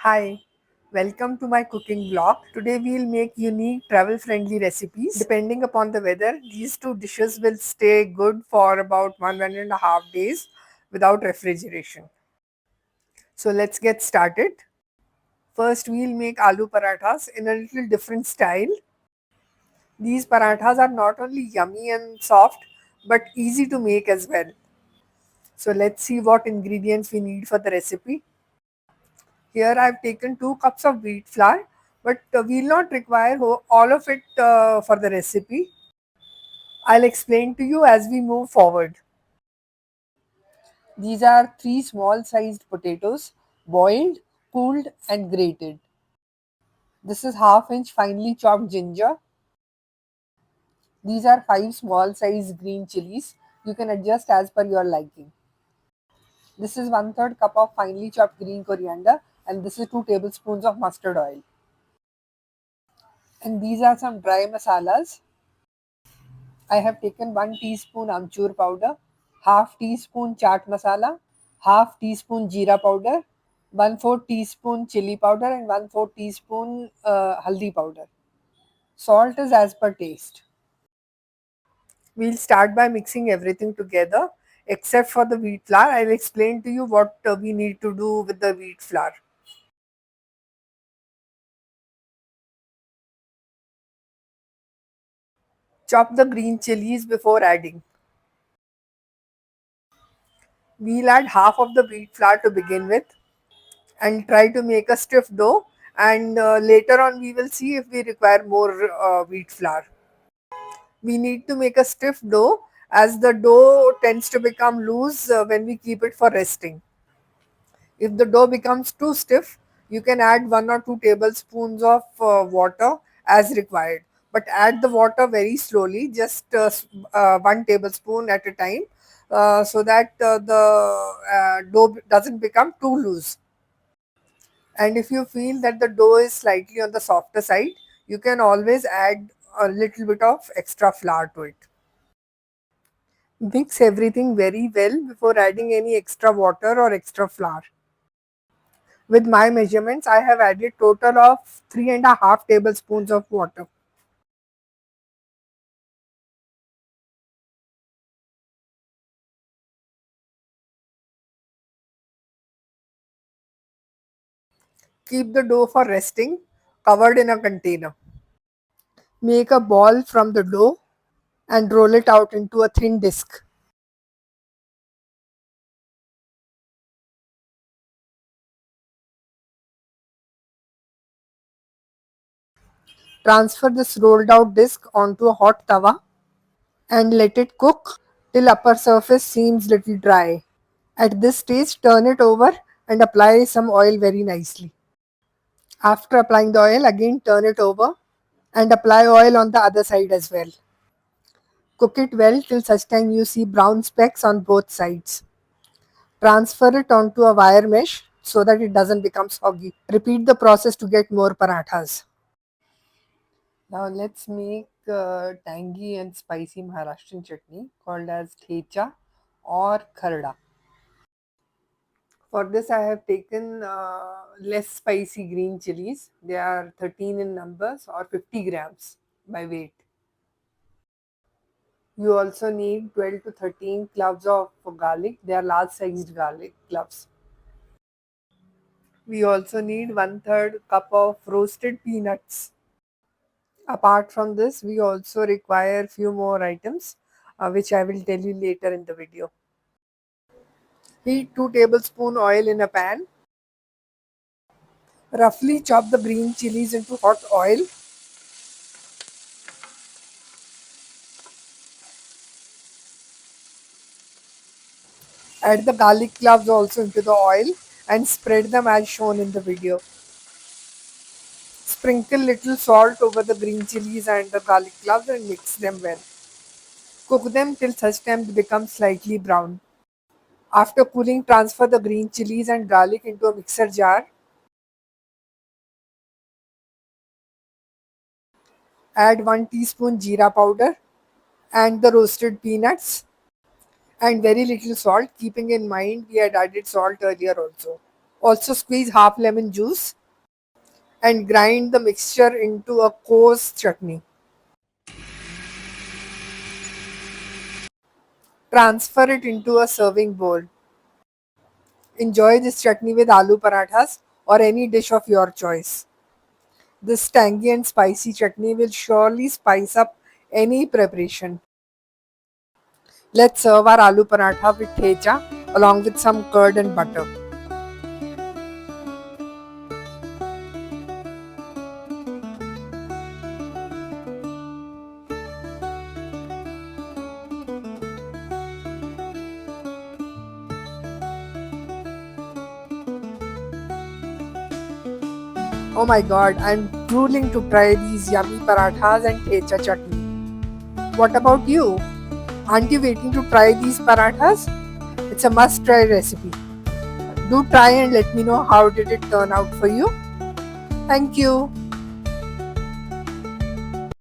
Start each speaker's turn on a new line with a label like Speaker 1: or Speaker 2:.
Speaker 1: Hi, welcome to my cooking vlog. Today we'll make unique travel friendly recipes. Depending upon the weather, these two dishes will stay good for about 1.5 days without refrigeration. So let's get started. First, we'll make aloo parathas in a little different style. These parathas are not only yummy and soft but easy to make as well. So let's see what ingredients we need for the recipe. Here I've taken 2 cups of wheat flour, but we'll not require all of it for the recipe. I'll explain to you as we move forward. These are 3 small sized potatoes, boiled, cooled and grated. This is half-inch finely chopped ginger. These are 5 small sized green chilies. You can adjust as per your liking. This is 1/3 cup of finely chopped green coriander, and this is 2 tablespoons of mustard oil. And these are some dry masalas. I have taken 1 teaspoon amchur powder, half teaspoon chaat masala, half teaspoon jeera powder, 1/4 teaspoon chili powder and 1/4 teaspoon haldi powder. Salt is as per taste. We'll start by mixing everything together except for the wheat flour. I'll explain to you what we need to do with the wheat flour. Chop the green chilies before adding. We'll add half of the wheat flour to begin with and try to make a stiff dough, and later on we will see if we require more wheat flour. We need to make a stiff dough as the dough tends to become loose when we keep it for resting. If the dough becomes too stiff, you can add 1 or 2 tablespoons of water as required, but add the water very slowly, just 1 tablespoon at a time, so that the dough doesn't become too loose. And if you feel that the dough is slightly on the softer side, you can always add a little bit of extra flour to it. Mix everything very well before adding any extra water or extra flour. With my measurements, I have added total of 3.5 tablespoons of water. Keep the dough for resting, covered in a container. Make a ball from the dough and roll it out into a thin disc. Transfer this rolled out disc onto a hot tawa and let it cook till upper surface seems little dry. At this stage, turn it over and apply some oil very nicely. After applying the oil, again turn it over and apply oil on the other side as well. Cook it well till such time you see brown specks on both sides. Transfer it onto a wire mesh so that it doesn't become soggy. Repeat the process to get more parathas. Now let's make tangy and spicy Maharashtrian chutney called as thecha or kharda. For this I have taken less spicy green chilies. They are 13 in numbers or 50 grams by weight. You also need 12 to 13 cloves of garlic. They are large sized garlic cloves. We also need 1/3 cup of roasted peanuts. Apart from this, we also require few more items which I will tell you later in the video. Heat 2 tablespoon oil in a pan. Roughly chop the green chilies into hot oil. Add the garlic cloves also into the oil and spread them as shown in the video. Sprinkle little salt over the green chilies and the garlic cloves and mix them well. Cook them till such time they become slightly brown. After cooling, transfer the green chilies and garlic into a mixer jar. Add 1 teaspoon jeera powder and the roasted peanuts and very little salt, keeping in mind we had added salt earlier also. Also squeeze half lemon juice and grind the mixture into a coarse chutney. Transfer it into a serving bowl. Enjoy this chutney with aloo parathas or any dish of your choice. This tangy and spicy chutney will surely spice up any preparation. Let's serve our aloo paratha with thecha along with some curd and butter. Oh my god, I'm drooling to try these yummy parathas and thecha chutney. What about you? Aren't you waiting to try these parathas? It's a must try recipe. Do try and let me know how did it turn out for you. Thank you.